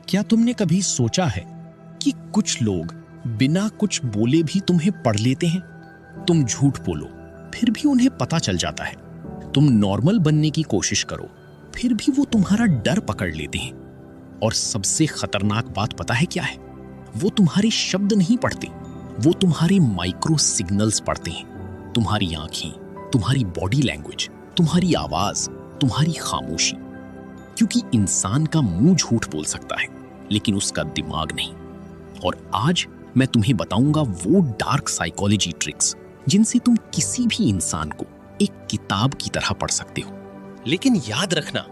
क्या तुमने कभी सोचा है कि कुछ लोग बिना कुछ बोले भी तुम्हें पढ़ लेते हैं? तुम झूठ बोलो, फिर भी उन्हें पता चल जाता है। तुम नॉर्मल बनने की कोशिश करो, फिर भी वो तुम्हारा डर पकड़ लेते हैं। और सबसे खतरनाक बात पता है क्या है? वो तुम्हारे शब्द नहीं पढ़ते, वो तुम्हारे माइक्रो सिग्नल्स पढ़ते हैं। तुम्हारी आंखें, तुम्हारी बॉडी लैंग्वेज, तुम्हारी आवाज, तुम्हारी खामोशी। क्योंकि इंसान का मुंह झूठ बोल सकता है, लेकिन उसका दिमाग नहीं। और आज मैं तुम्हें बताऊंगा वो डार्क साइकोलॉजी ट्रिक्स जिनसे तुम किसी भी इंसान को एक किताब की तरह पढ़ सकते हो। लेकिन याद रखना,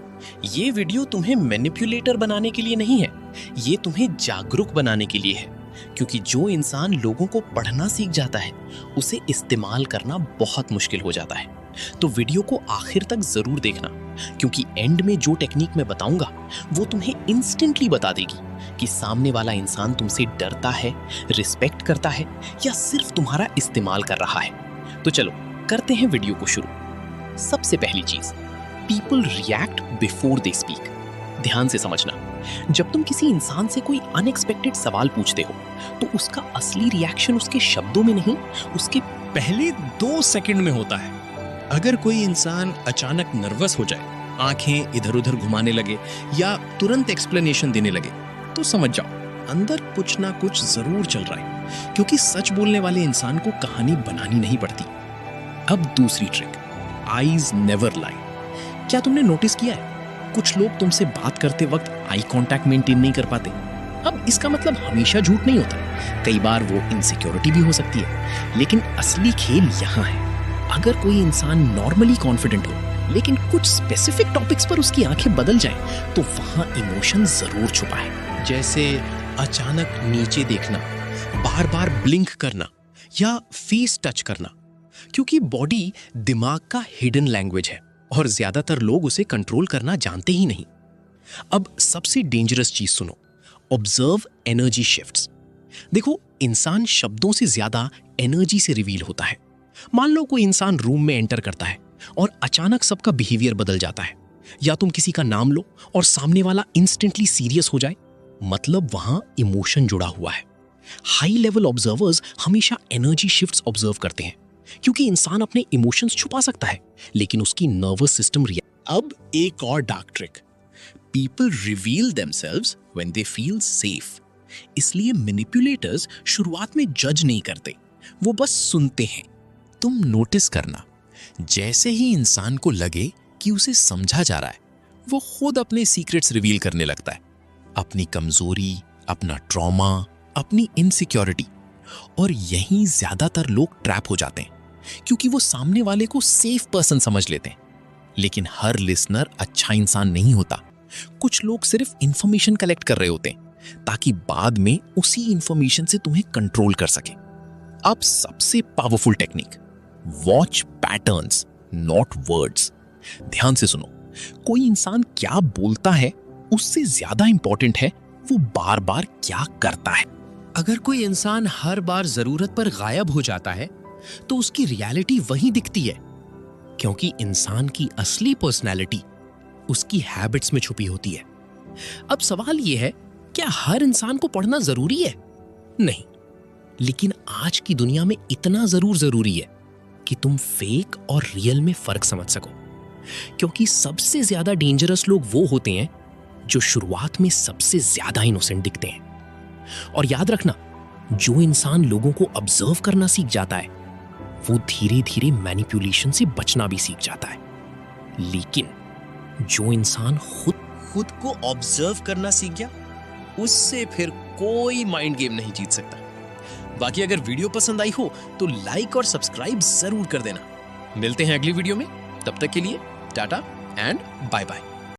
ये वीडियो तुम्हें मैनिपुलेटर बनाने के लिए नहीं है, ये तुम्हें जागरूक बनाने के लिए है। क्योंकि जो इंसान लोगों को पढ़ना सीख जाता है, उसे इस्तेमाल करना बहुत मुश्किल हो जाता है। तो वीडियो को आखिर तक जरूर देखना, क्योंकि एंड में जो टेक्निक मैं बताऊंगा वो तुम्हें इंस्टेंटली बता देगी कि सामने वाला इंसान तुमसे डरता है, रिस्पेक्ट करता है या सिर्फ तुम्हारा इस्तेमाल कर रहा है। तो चलो करते हैं वीडियो को शुरू। सबसे पहली चीज, people react before they speak. ध्यान से समझना, जब तुम किसी इंसान से कोई अनएक्सपेक्टेड सवाल पूछते हो तो उसका असली रिएक्शन उसके शब्दों में नहीं, उसके पहले 2 सेकंड में होता है। अगर कोई इंसान अचानक नर्वस हो जाए, आंखें इधर उधर घुमाने लगे या तुरंत एक्सप्लेनेशन देने लगे, तो समझ जाओ अंदर कुछ ना कुछ जरूर चल रहा है। क्योंकि सच बोलने वाले इंसान को कहानी बनानी नहीं पड़ती। अब दूसरी ट्रिक, आईज नेवर लाई। क्या तुमने नोटिस किया है कुछ लोग तुमसे बात करते वक्त आई कांटेक्ट मेंटेन नहीं कर पाते? अब इसका मतलब हमेशा झूठ नहीं होता, कई बार वो इनसिक्योरिटी भी हो सकती है। लेकिन असली खेल यहाँ है, अगर कोई इंसान नॉर्मली कॉन्फिडेंट हो लेकिन कुछ स्पेसिफिक टॉपिक्स पर उसकी आंखें बदल जाएं, तो वहां इमोशन जरूर छुपा है। जैसे अचानक नीचे देखना, बार बार ब्लिंक करना या फेस टच करना। क्योंकि बॉडी दिमाग का हिडन लैंग्वेज है और ज्यादातर लोग उसे कंट्रोल करना जानते ही नहीं। अब सबसे डेंजरस चीज सुनो, ऑब्जर्व एनर्जी शिफ्ट्स। देखो, इंसान शब्दों से ज्यादा एनर्जी से रिवील होता है। मान लो कोई इंसान रूम में एंटर करता है और अचानक सबका बिहेवियर बदल जाता है, या तुम किसी का नाम लो और सामने वाला इंस्टेंटली सीरियस हो जाए, मतलब वहां इमोशन जुड़ा हुआ है। हाई लेवल ऑब्जर्वर्स हमेशा एनर्जी शिफ्ट्स ऑब्जर्व करते हैं, क्योंकि इंसान अपने इमोशंस छुपा सकता है लेकिन उसकी नर्वस सिस्टम अब एक और dark trick, people reveal themselves when they feel safe. इसलिए मैनिपुलेटर्स शुरुआत में जज नहीं करते, वो बस सुनते हैं। तुम नोटिस करना, जैसे ही इंसान को लगे कि उसे समझा जा रहा है, वो खुद अपने सीक्रेट्स रिवील करने लगता है, अपनी कमजोरी, अपना ट्रॉमा, अपनी इनसिक्योरिटी। और यहीं ज्यादातर लोग ट्रैप हो जाते हैं, क्योंकि वो सामने वाले को सेफ पर्सन समझ लेते हैं। लेकिन हर लिसनर अच्छा इंसान नहीं होता। कुछ लोग सिर्फ इंफॉर्मेशन कलेक्ट कर रहे होते हैं ताकि बाद में उसी इंफॉर्मेशन से तुम्हें कंट्रोल कर सके। अब सबसे powerful technique, watch patterns not words. ध्यान से सुनो, कोई इंसान क्या बोलता है उससे ज्यादा इंपॉर्टेंट है वो बार बार क्या करता है। अगर कोई इंसान हर बार जरूरत पर गायब हो जाता है तो उसकी रियलिटी वहीं दिखती है, क्योंकि इंसान की असली पर्सनैलिटी उसकी हैबिट्स में छुपी होती है। अब सवाल यह है, क्या हर इंसान को पढ़ना जरूरी है? नहीं, लेकिन आज की दुनिया में इतना जरूरी है कि तुम फेक और रियल में फर्क समझ सको। क्योंकि सबसे ज्यादा डेंजरस लोग वो होते हैं जो शुरुआत में सबसे ज्यादा इनोसेंट दिखते हैं। और याद रखना, जो इंसान लोगों को ऑब्जर्व करना सीख जाता है वो धीरे धीरे मैनिपुलेशन से बचना भी सीख जाता है। लेकिन जो इंसान खुद को ऑब्जर्व करना सीख गया, उससे फिर कोई माइंड गेम नहीं जीत सकता। बाकी अगर वीडियो पसंद आई हो तो लाइक और सब्सक्राइब जरूर कर देना। मिलते हैं अगली वीडियो में, तब तक के लिए टाटा एंड बाय बाय।